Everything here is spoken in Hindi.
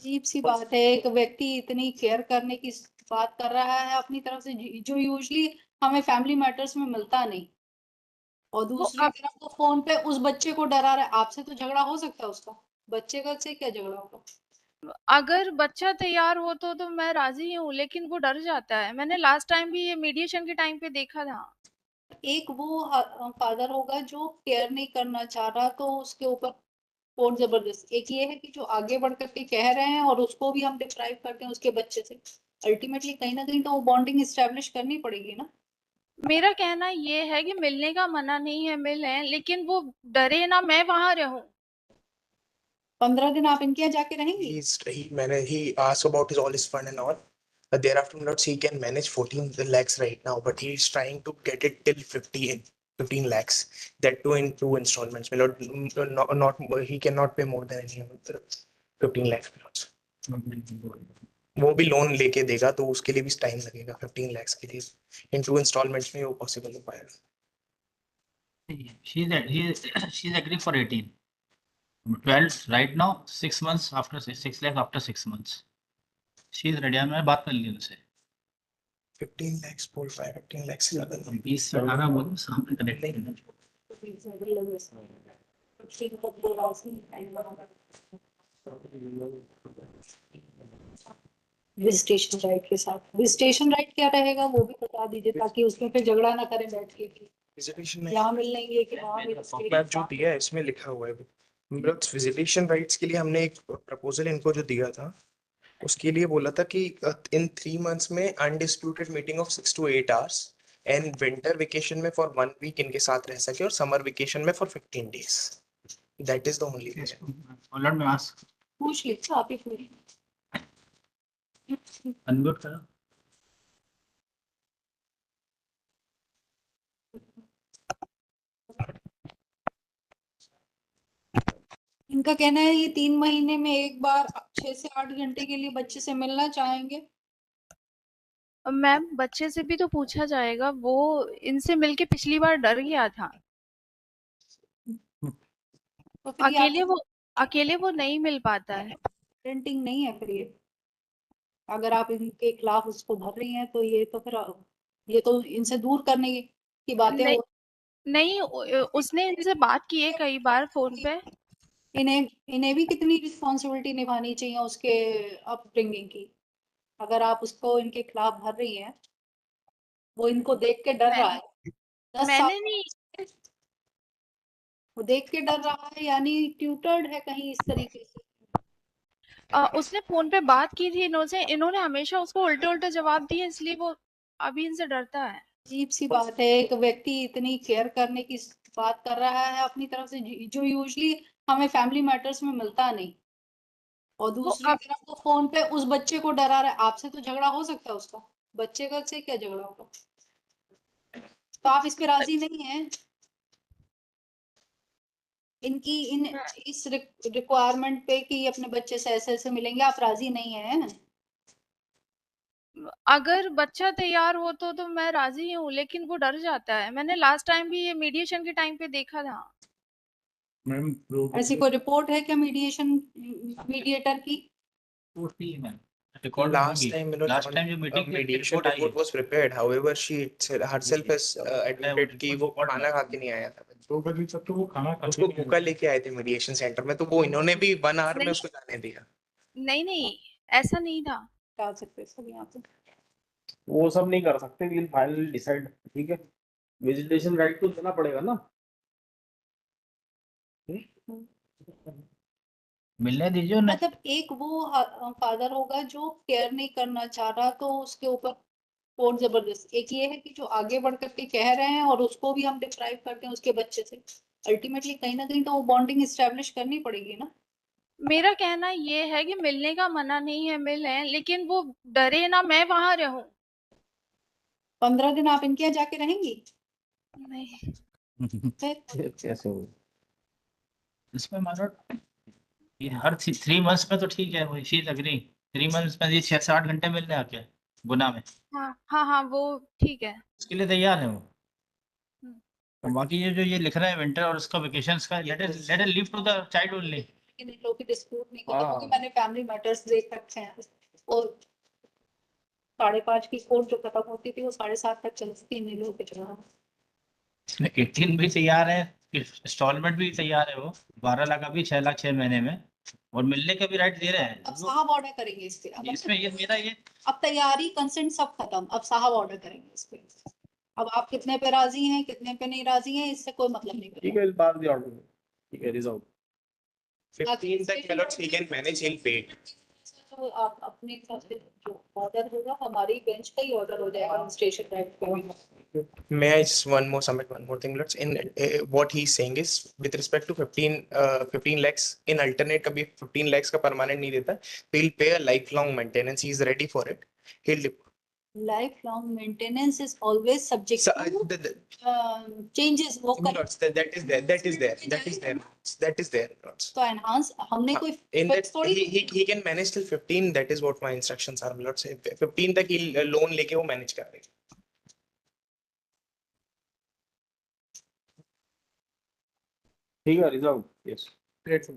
अजीब सी बात है, एक व्यक्ति इतनी केयर करने की बात कर रहा है अपनी तरफ से, जो यूजली हमें फैमिली मैटर्स में मिलता नहीं, और वो दूसरी अब तरफ वो फोन पे उस बच्चे को डरा रहा है। आपसे तो झगड़ा हो सकता है उसका, बच्चे का से क्या झगड़ा होगा? अगर बच्चा तैयार हो तो मैं राजी हूँ, लेकिन वो डर जाता है। मैंने लास्ट टाइम भी ये मीडिएशन के टाइम पे देखा था। एक वो फादर होगा जो केयर नहीं करना चाह रहा, तो उसके ऊपर फोन जबरदस्त। एक ये है कि जो आगे बढ़ करके कह रहे हैं और उसको भी हम डिप्राइव करते हैं उसके बच्चे से। अल्टीमेटली कहीं ना कहीं तो वो बॉन्डिंग स्टैब्लिश करनी पड़ेगी ना। मेरा कहना ये है कि मिलने का मना नहीं है, मिलें, लेकिन वो डरे ना मैं वहां रहूं। 15 दिन आप इनके यहाँ जाके रहेंगी? He asked about his all his fun and all. But thereafter, notes he can manage 14 lakhs right now, but he is trying to get it till 15 lakhs. That too in 2 installments. Not he cannot pay more than any of the 15 lakhs. वो भी लोन लेके देगा तो उसके लिए भी टाइम लगेगा 15 lakhs के लिए इन 2 installments में वो पॉसिबल हो पाएगा. She's agreeing for 18. 12 right now, 6 months after 6 lakh after 6 months. She's ready. मैं बात कर ली उनसे. 15 lakhs बोल पाए 15 lakhs से ज्यादा नहीं. 20 से 18 बोलो सामने कनेक्ट नहीं. विजिटेशन राइट के साथ, विजिटेशन राइट क्या रहेगा वो भी बता दीजिए, ताकि उसमें फिर झगड़ा ना करें बैठ के कि विजिटेशन यहाँ मिल लेंगे कि वहाँ मिल मैप जो दिया है इसमें लिखा हुआ है. बट विजिटेशन राइट्स के लिए हमने एक प्रपोजल इनको जो दिया था उसके लिए बोला था कि इन 3 months में undisputed meeting of 6 to 8 hours and winter vacation में फॉर 1 week इनके साथ रह सके और समर वेकेशन में for 15 days. That is the only. Already मैं आस्क पूछ लीजिए आप ही पूरी। अनम्यूट करो. इनका कहना है ये 3 महीने में एक बार 6 से 8 घंटे के लिए बच्चे से मिलना चाहेंगे। मैम, बच्चे से भी तो पूछा जाएगा, वो इनसे मिलके पिछली बार डर गया था। तो फिर ये अकेले वो नहीं मिल पाता है। पेरेंटिंग नहीं है फिर ये। अगर आप इनके खिलाफ उसको भर रही हैं तो ये तो फिर ये तो इनसे दूर करने की बातें नहीं, हो। नहीं, उसने इनसे बात की है कई बार फोन पे। इन्हें इन्हें भी कितनी रिस्पॉन्सिबिलिटी निभानी चाहिए उसके अपब्रिंगिंग की। अगर आप उसको इनके खिलाफ भर रही हैं, वो इनको देख के डर रहा है 10 साल। मैंने नहीं। वो देख के डर रहा है, यानी ट्यूटर्ड है कहीं इस तरीके से। उसने फोन पे बात की थी इन्होंने हमेशा उसको उल्टे उल्टे जवाब दिए, इसलिए वो अभी इनसे डरता है। अजीब सी बात है, एक व्यक्ति इतनी केयर करने की बात कर रहा है अपनी तरफ से, जो यूजली हमें फैमिली मैटर्स में मिलता नहीं, और वो दूसरी अब तरफ वो फोन पे उस बच्चे को डरा रहा है। आपसे तो झगड़ा हो सकता है उसका, बच्चे का से क्या झगड़ा होगा? तो आप इस पे राजी नहीं है इनकी इस रिक्वायरमेंट पे कि अपने बच्चे से ऐसे ऐसे मिलेंगे, आप राजी नहीं है? अगर बच्चा तैयार हो तो मैं राजी हूँ, लेकिन वो डर जाता है। मैंने लास्ट टाइम भी ये मीडिएशन के टाइम पे देखा था। मैम ऐसी कोई रिपोर्ट है क्या मीडिएटर की? Last time, लास्ट टाइम जो meeting mediation report was prepared. However, she herself has admitted कि वो खाना खा के नहीं आया था. 2 बजे तक तो वो खाना खा उसको भूखा लेके आए थे मीडिएशन सेंटर में, तो वो इन्होंने भी 1 hour में नहीं, उसको जाने दिया. नहीं, ऐसा नहीं था। डाल सकते सब यहाँ पे। वो सब नहीं कर सकते, लेकिन फाइनली डिसाइड ठीक है. विजिटेशन राइट तो देना पड़ेगा ना. मिलने दीजिए उन्हें. मतलब एक वो फादर होगा जो केयर नहीं करना चाह रहा, तो उसके ऊपर फोन जबरदस्त। एक ये है कि जो आगे बढ़ करके कह रहे हैं और उसको भी हम डिप्राइव करते हैं उसके बच्चे से। अल्टीमेटली कहीं ना कहीं तो वो बॉन्डिंग स्टैब्लिश करनी पड़ेगी ना। मेरा कहना ये है कि मिलने का मना नहीं है, मिलें, लेकिन वो डरे ना मैं वहां रहूं। 15 दिन आप इनके यहाँ जाके रहेंगी? नहीं, फिर कैसे हो? इसमें मतलब ये हर 3 months में तो ठीक है, वो शी अग्री. 3 months में ये 6 से 8 घंटे मिलने आके गुना में हाँ, हाँ, हाँ, वो ठीक है। उसके लिए तैयार है वो. हम्म। और बाकी ये जो ये लिख रहा है विंटर और उसका वेकेशंस का, let it leave to the child only. लेकिन इन लोगों की डिस्प्यूट नहीं करता, हाँ। क्योंकि मैंने फैमिली मैटर्स देख रखे हैं। और 5:30 की कोर्ट जो खत्म होती थी वो 7:30 तक चलती थी इन लोगों के चुनाव। इसमें 18 भी तैयार है, इंस्टॉलमेंट भी तैयार है, वो 12 लाख अभी 6 लाख 6 महीने में, और मिलने का भी राइट दे रहे हैं अब जो साहब ऑर्डर करेंगे इस पे। अब इसमें ये मेरा ये अब तैयारी कंसेंट सब खत्म, अब साहब ऑर्डर करेंगे इस पे। अब आप कितने पे राजी हैं कितने पे नहीं राजी हैं इससे कोई मतलब नहीं ठीक करता। है, बात दी ऑर्डर, ठीक है, रिजॉल्व। 15 तक my lords he can manage, he'll pay it. तो आप अपने हिसाब से जो ऑर्डर होगा हमारी बेंच का ही ऑर्डर हो जाएगा स्टेशन राइट पे। May I just submit one more thing, let's in what he's saying is with respect to 15 lakhs in alternate कभी 15 lakhs का permanent नहीं देता, तो he'll pay a lifelong maintenance, he is ready for it, he'll life long maintenance is always subject so, to changes वो कर। lords, that is there, that is there lords. तो एनहांस हमने कोई In that fix थोड़ी he can manage till 15, that is what my instructions are lords. 15 तक he'll loan लेके वो manage कर देगा। ठीक है, रिजॉल्व, यस। Grateful.